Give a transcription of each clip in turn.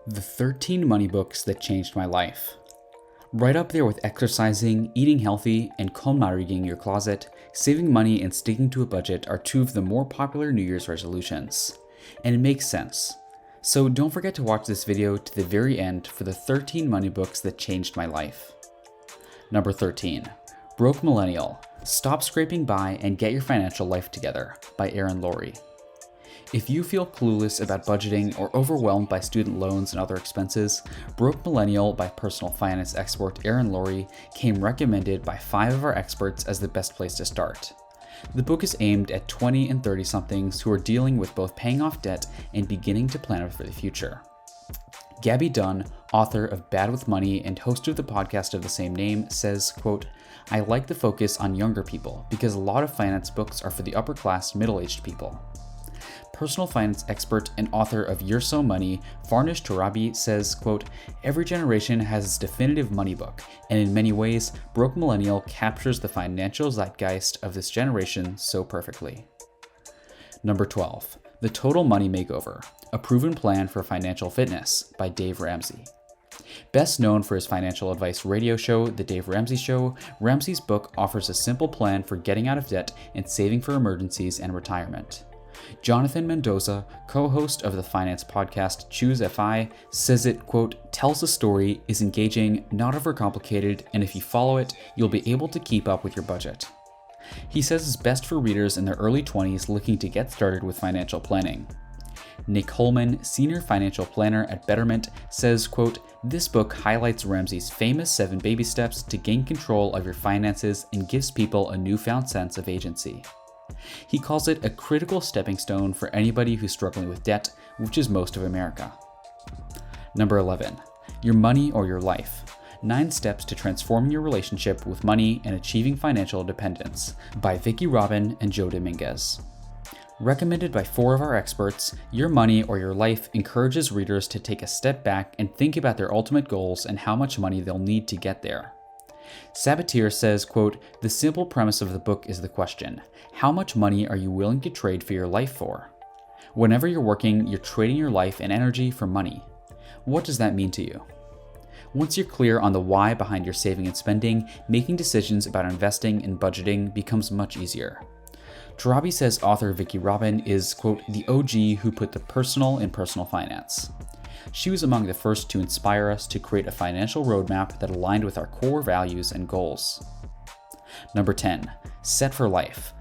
The 13 money books that changed my life. Right up there with exercising, eating healthy, and KonMariing your closet, saving money and sticking to a budget are two of the more popular New Year's resolutions. And it makes sense. So don't forget to watch this video to the very end for the 13 money books that changed my life. Number 13. Broke Millennial. Stop Scraping By and Get Your Financial Life Together by Erin Lorre. If you feel clueless about budgeting or overwhelmed by student loans and other expenses, Broke Millennial by personal finance expert Erin Lorre came recommended by 5 of our experts as the best place to start. The book is aimed at 20 and 30-somethings who are dealing with both paying off debt and beginning to plan for the future. Gabby Dunn, author of Bad with Money and host of the podcast of the same name, says, quote, "I like the focus on younger people because a lot of finance books are for the upper class, middle-aged people." Personal finance expert and author of You're So Money, Farnish Torabi, says, quote, "Every generation has its definitive money book, and in many ways, Broke Millennial captures the financial zeitgeist of this generation so perfectly." Number 12. The Total Money Makeover, A Proven Plan for Financial Fitness by Dave Ramsey. Best known for his financial advice radio show, The Dave Ramsey Show, Ramsey's book offers a simple plan for getting out of debt and saving for emergencies and retirement. Jonathan Mendoza, co-host of the finance podcast Choose FI, says it, quote, "tells a story, is engaging, not overcomplicated, and if you follow it, you'll be able to keep up with your budget." He says it's best for readers in their early 20s looking to get started with financial planning. Nick Holman, senior financial planner at Betterment, says, quote, "This book highlights Ramsey's famous 7 baby steps to gain control of your finances and gives people a newfound sense of agency." He calls it a critical stepping stone for anybody who's struggling with debt, which is most of America. Number 11. Your Money or Your Life. 9 Steps to Transforming Your Relationship with Money and Achieving Financial Independence by Vicki Robin and Joe Dominguez. Recommended by 4 of our experts, Your Money or Your Life encourages readers to take a step back and think about their ultimate goals and how much money they'll need to get there. Sabatier says, quote, "The simple premise of the book is the question, how much money are you willing to trade for your life for? Whenever you're working, you're trading your life and energy for money. What does that mean to you?" Once you're clear on the why behind your saving and spending, making decisions about investing and budgeting becomes much easier. Torabi says author Vicki Robin is, quote, "the OG who put the personal in personal finance." She was among the first to inspire us to create a financial roadmap that aligned with our core values and goals. Number 10. Set for Life.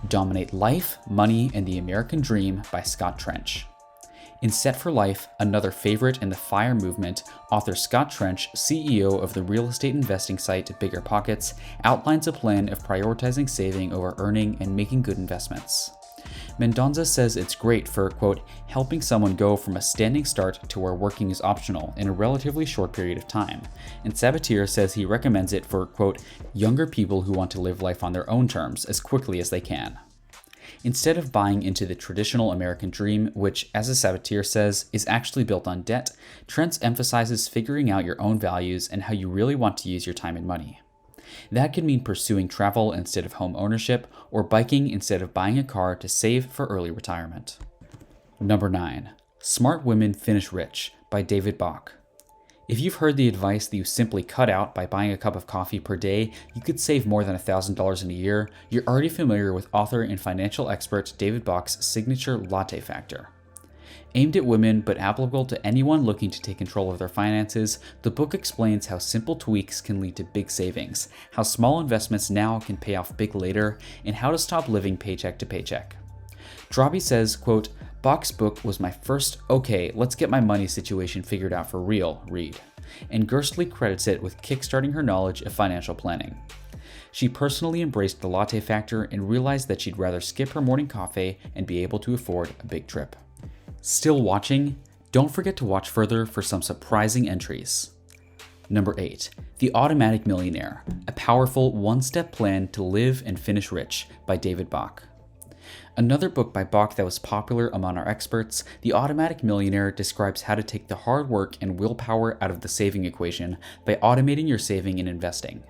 Dominate Life, Money, and the American Dream by Scott Trench. In Set for Life, another favorite in the FIRE movement, author Scott Trench, CEO of the real estate investing site Bigger Pockets, outlines a plan of prioritizing saving over earning and making good investments. Mendonza says it's great for, quote, "helping someone go from a standing start to where working is optional in a relatively short period of time." And Sabatier says he recommends it for, quote, "younger people who want to live life on their own terms as quickly as they can." Instead of buying into the traditional American dream, which, as Sabatier says, is actually built on debt, Trent emphasizes figuring out your own values and how you really want to use your time and money. That could mean pursuing travel instead of home ownership, or biking instead of buying a car to save for early retirement. Number 9. Smart Women Finish Rich by David Bach. If you've heard the advice that you simply cut out by buying a cup of coffee per day, you could save more than $1,000 in a year, you're already familiar with author and financial expert David Bach's signature latte factor. Aimed at women but applicable to anyone looking to take control of their finances, the book explains how simple tweaks can lead to big savings, how small investments now can pay off big later, and how to stop living paycheck to paycheck. Torabi says, quote, "Bach's book was my first, okay, let's get my money situation figured out for real read," and Gerstly credits it with kickstarting her knowledge of financial planning. She personally embraced the latte factor and realized that she'd rather skip her morning coffee and be able to afford a big trip. Still watching? Don't forget to watch further for some surprising entries. Number 8. The Automatic Millionaire, a powerful one-step plan to live and finish rich by David Bach. Another book by Bach that was popular among our experts, The Automatic Millionaire describes how to take the hard work and willpower out of the saving equation by automating your saving and investing.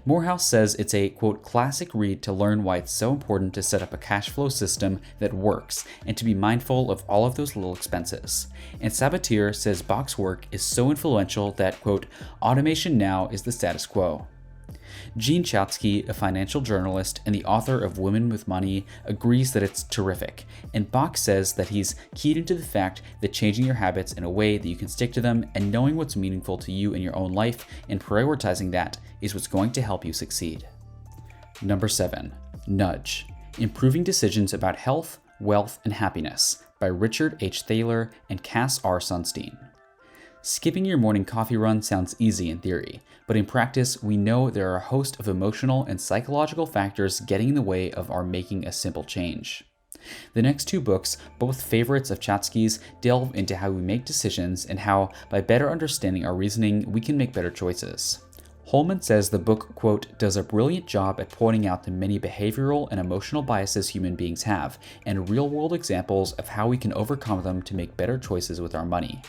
Morehouse says it's a, quote, classic read to learn why it's so important to set up a cash flow system that works and to be mindful of all of those little expenses. And Sabatier says Bach's work is so influential that, quote, automation now is the status quo. Jean Chatzky, a financial journalist and the author of Women with Money, agrees that it's terrific, and Bach says that he's keyed into the fact that changing your habits in a way that you can stick to them and knowing what's meaningful to you in your own life and prioritizing that is what's going to help you succeed. Number 7. Nudge: Improving Decisions About Health, Wealth, and Happiness by Richard H. Thaler and Cass R. Sunstein. Skipping your morning coffee run sounds easy in theory, but in practice, we know there are a host of emotional and psychological factors getting in the way of our making a simple change. The next two books, both favorites of Chatzky's, delve into how we make decisions and how, by better understanding our reasoning, we can make better choices. Holman says the book, quote, does a brilliant job at pointing out the many behavioral and emotional biases human beings have, and real-world examples of how we can overcome them to make better choices with our money.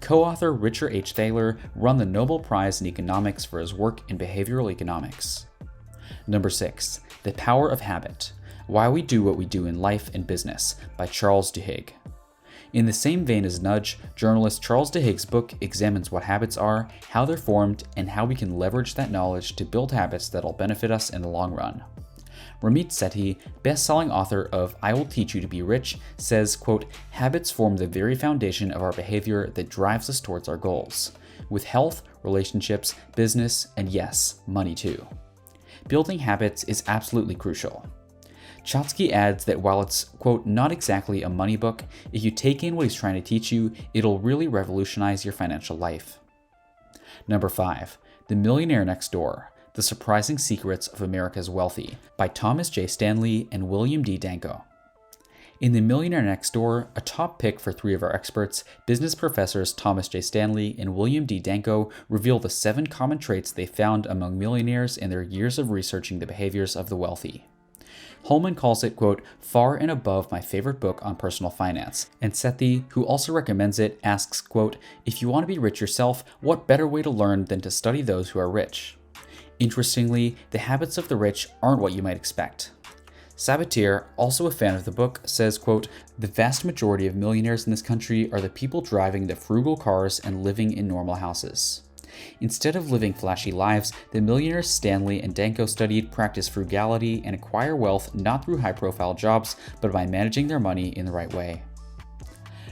Co-author Richard H. Thaler won the Nobel Prize in Economics for his work in behavioral economics. Number 6. The Power of Habit: Why We Do What We Do in Life and Business by Charles Duhigg. In the same vein as Nudge, journalist Charles Duhigg's book examines what habits are, how they're formed, and how we can leverage that knowledge to build habits that'll benefit us in the long run. Ramit Sethi, best-selling author of I Will Teach You to Be Rich, says, quote, habits form the very foundation of our behavior that drives us towards our goals, with health, relationships, business, and yes, money too. Building habits is absolutely crucial. Chatzky adds that while it's, quote, not exactly a money book, if you take in what he's trying to teach you, it'll really revolutionize your financial life. Number 5. The Millionaire Next Door: The Surprising Secrets of America's Wealthy by Thomas J. Stanley and William D. Danko. In The Millionaire Next Door, a top pick for three of our experts, business professors Thomas J. Stanley and William D. Danko reveal the 7 common traits they found among millionaires in their years of researching the behaviors of the wealthy. Holman calls it, quote, far and above my favorite book on personal finance, and Sethi, who also recommends it, asks, quote, if you want to be rich yourself, what better way to learn than to study those who are rich? Interestingly, the habits of the rich aren't what you might expect. Sabatier, also a fan of the book, says, quote, the vast majority of millionaires in this country are the people driving the frugal cars and living in normal houses. Instead of living flashy lives, the millionaires Stanley and Danko studied practice frugality and acquire wealth not through high-profile jobs, but by managing their money in the right way.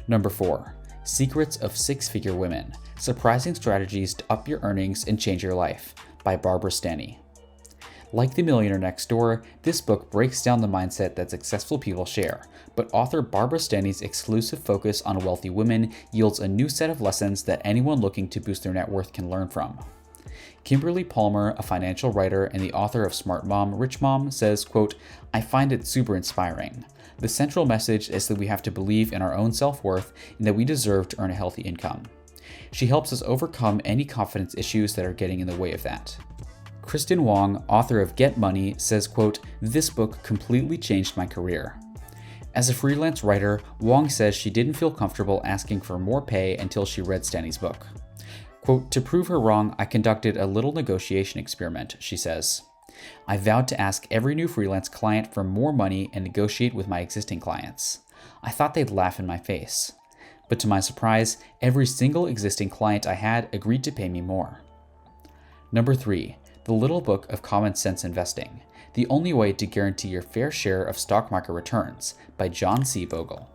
Number 4. Secrets of Six-Figure Women: Surprising Strategies to Up Your Earnings and Change Your Life by Barbara Stanny. Like The Millionaire Next Door, this book breaks down the mindset that successful people share, but author Barbara Stanny's exclusive focus on wealthy women yields a new set of lessons that anyone looking to boost their net worth can learn from. Kimberly Palmer, a financial writer and the author of Smart Mom, Rich Mom, says, quote, I find it super inspiring. The central message is that we have to believe in our own self-worth and that we deserve to earn a healthy income. She helps us overcome any confidence issues that are getting in the way of that. Kristen Wong, author of Get Money, says, quote, this book completely changed my career. As a freelance writer, Wong says she didn't feel comfortable asking for more pay until she read Stanny's book. Quote, to prove her wrong, I conducted a little negotiation experiment, she says. I vowed to ask every new freelance client for more money and negotiate with my existing clients. I thought they'd laugh in my face. But to my surprise, every single existing client I had agreed to pay me more. Number 3. The Little Book of Common Sense Investing: The Only Way to Guarantee Your Fair Share of Stock Market Returns by John C. Bogle.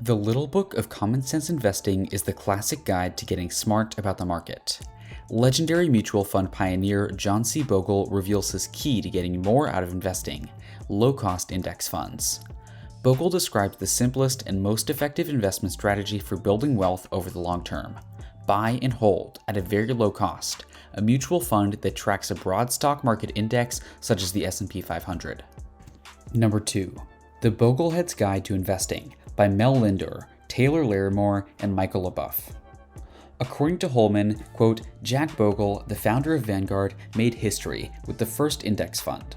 The Little Book of Common Sense Investing is the classic guide to getting smart about the market. Legendary mutual fund pioneer John C. Bogle reveals his key to getting more out of investing: low-cost index funds. Bogle describes the simplest and most effective investment strategy for building wealth over the long term: buy and hold at a very low cost, a mutual fund that tracks a broad stock market index such as the S&P 500. Number 2. The Boglehead's Guide to Investing by Mel Linder, Taylor Larimore, and Michael LaBeouf. According to Holman, quote, Jack Bogle, the founder of Vanguard, made history with the first index fund.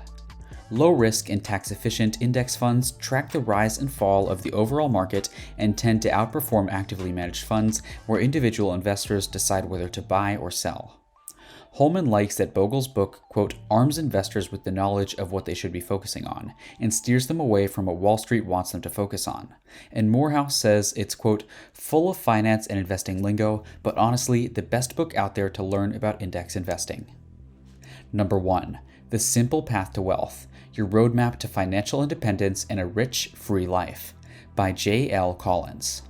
Low-risk and tax-efficient index funds track the rise and fall of the overall market and tend to outperform actively managed funds where individual investors decide whether to buy or sell. Holman likes that Bogle's book, quote, arms investors with the knowledge of what they should be focusing on, and steers them away from what Wall Street wants them to focus on. And Morehouse says it's, quote, full of finance and investing lingo, but honestly, the best book out there to learn about index investing. Number 1. The Simple Path to Wealth, Your Roadmap to Financial Independence and a Rich, Free Life, by J.L. Collins.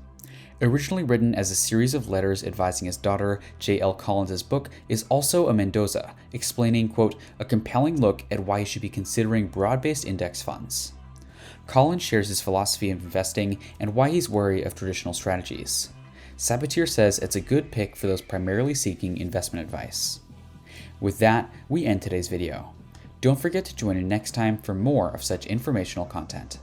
Originally written as a series of letters advising his daughter, J.L. Collins' book is also a Mendoza, explaining, quote, a compelling look at why you should be considering broad-based index funds. Collins shares his philosophy of investing and why he's wary of traditional strategies. Sabatier says it's a good pick for those primarily seeking investment advice. With that, we end today's video. Don't forget to join in next time for more of such informational content.